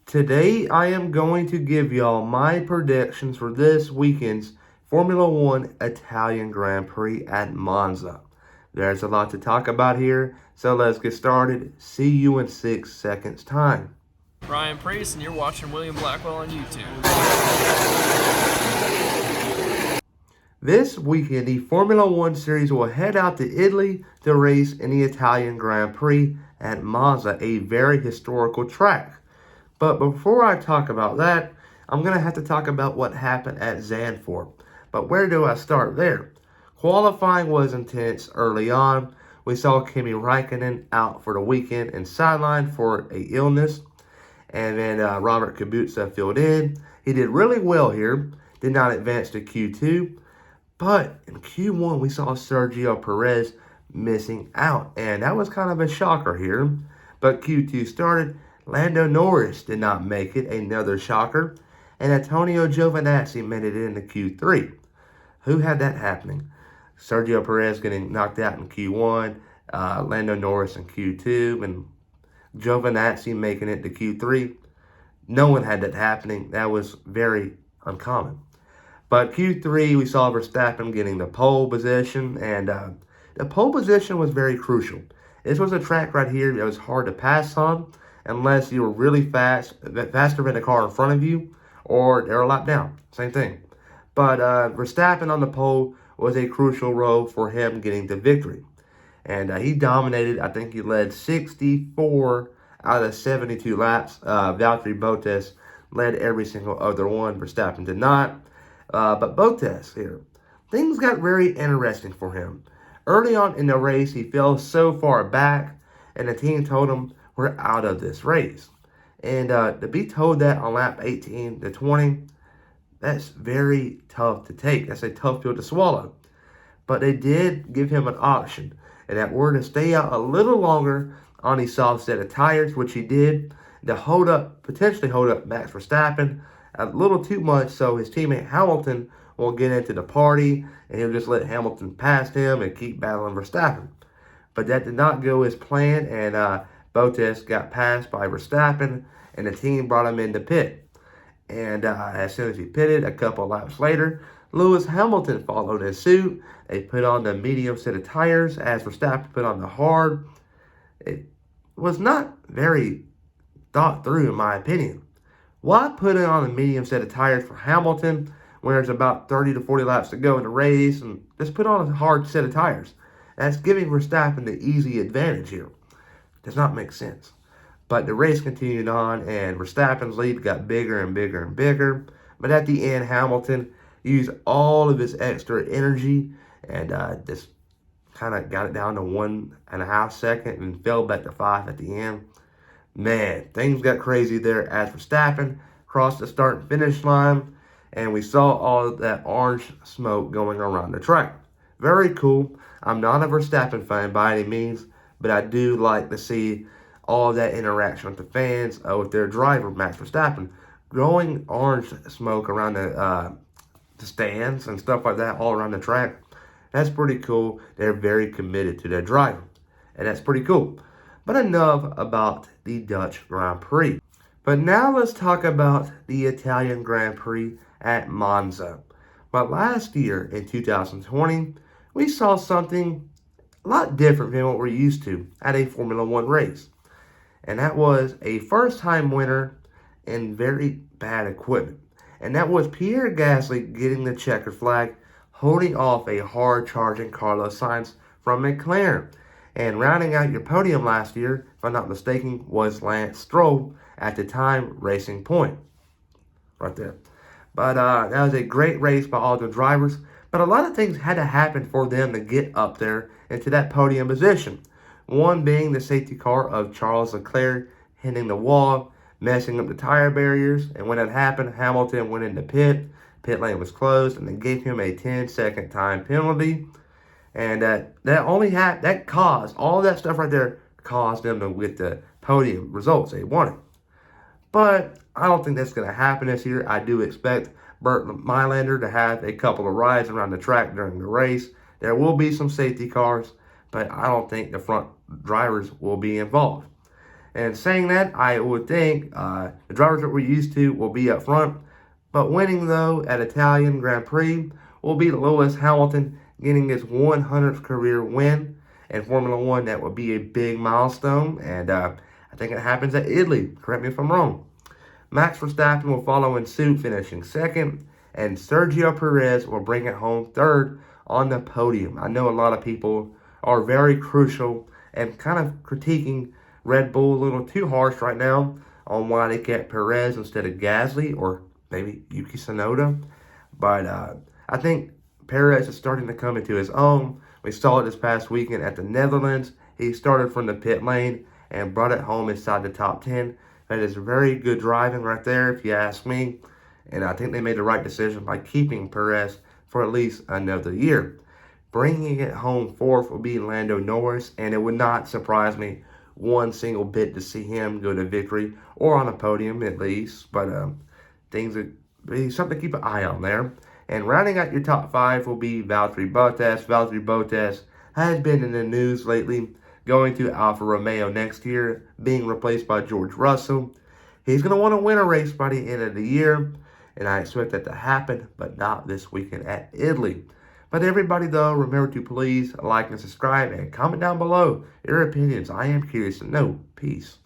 Today I am going to give y'all my predictions for this weekend's Formula One Italian Grand Prix at Monza. There's a lot to talk about here, so let's get started. See you in 6 seconds time. Ryan Prix, and you're watching William Blackwell on YouTube. This weekend, the Formula One Series will head out to Italy to race in the Italian Grand Prix at Monza, a very historical track. But before I talk about that, I'm going to have to talk about what happened at Zandvoort. But where do I start there? Qualifying was intense early on. We saw Kimi Räikkönen out for the weekend and sidelined for an illness. And then Robert Kubica filled in. He did really well here. Did not advance to Q2. But in Q1, we saw Sergio Perez missing out. And that was kind of a shocker here. But Q2 started. Lando Norris did not make it, another shocker, and Antonio Giovinazzi made it into Q3. Who had that happening? Sergio Perez getting knocked out in Q1, Lando Norris in Q2, and Giovinazzi making it to Q3. No one had that happening. That was very uncommon. But Q3, we saw Verstappen getting the pole position, and the pole position was very crucial. This was a track right here that was hard to pass on, unless you were really fast, faster than the car in front of you, or they're a lap down. Same thing. But Verstappen on the pole was a crucial role for him getting the victory. And he dominated. I think he led 64 out of 72 laps. Valtteri Bottas led every single other one. Verstappen did not. But Bottas here, things got very interesting for him. Early on in the race, he fell so far back, and the team told him, "We're out of this race." And to be told that on lap 18 to 20, that's very tough to take. That's a tough pill to swallow. But they did give him an option, and that were to stay out a little longer on a soft set of tires, which he did, to potentially hold up Max Verstappen a little too much, so his teammate Hamilton will get into the party, and he'll just let Hamilton pass him and keep battling Verstappen. But that did not go as planned, and Bottas got passed by Verstappen, and the team brought him into pit. And as soon as he pitted, a couple of laps later, Lewis Hamilton followed in suit. They put on the medium set of tires as Verstappen put on the hard. It was not very thought through, in my opinion. Why put it on a medium set of tires for Hamilton when there's about 30 to 40 laps to go in the race, and just put on a hard set of tires? That's giving Verstappen the easy advantage here. Does not make sense. But the race continued on, and Verstappen's lead got bigger and bigger and bigger. But at the end, Hamilton used all of his extra energy and just kind of got it down to 1.5 seconds and fell back to 5 at the end. Man, things got crazy there as Verstappen crossed the start and finish line, and we saw all of that orange smoke going around the track. Very cool. I'm not a Verstappen fan by any means, but I do like to see all that interaction with the fans, with their driver, Max Verstappen, growing orange smoke around the stands and stuff like that all around the track. That's pretty cool. They're very committed to their driver, and that's pretty cool. But enough about the Dutch Grand Prix. But now let's talk about the Italian Grand Prix at Monza. But last year, in 2020, we saw something a lot different than what we're used to at a Formula One race. And that was a first-time winner in very bad equipment. And that was Pierre Gasly getting the checkered flag, holding off a hard-charging Carlos Sainz from McLaren. And rounding out your podium last year, if I'm not mistaken, was Lance Stroll, at the time Racing Point. Right there. But that was a great race by all the drivers. But a lot of things had to happen for them to get up there into that podium position. One being the safety car of Charles Leclerc hitting the wall, messing up the tire barriers. And when that happened, Hamilton went into pit. Pit lane was closed, and they gave him a 10-second time penalty. And that caused, all that stuff right there caused them to get the podium results they wanted. But I don't think that's going to happen this year. I do expect Bert Mylander to have a couple of rides around the track during the race. There will be some safety cars, but I don't think the front drivers will be involved. And saying that, I would think the drivers that we're used to will be up front. But winning, though, at Italian Grand Prix will be Lewis Hamilton getting his 100th career win in Formula One. That would be a big milestone. And I think it happens at Italy. Correct me if I'm wrong. Max Verstappen will follow in suit, finishing second. And Sergio Perez will bring it home third on the podium. I know a lot of people are very crucial and kind of critiquing Red Bull a little too harsh right now on why they kept Perez instead of Gasly or maybe Yuki Tsunoda. But I think Perez is starting to come into his own. We saw it this past weekend at the Netherlands. He started from the pit lane and brought it home inside the top 10. That is very good driving right there, if you ask me. And I think they made the right decision by keeping Perez for at least another year. Bringing it home fourth will be Lando Norris, and it would not surprise me one single bit to see him go to victory or on a podium at least. But things that be something to keep an eye on there. And rounding out your top five will be Valtteri Bottas. Valtteri Bottas has been in the news lately, going to Alfa Romeo next year, being replaced by George Russell. He's going to want to win a race by the end of the year, and I expect that to happen, but not this weekend at Italy. But everybody, though, remember to please like and subscribe and comment down below your opinions. I am curious to know. Peace.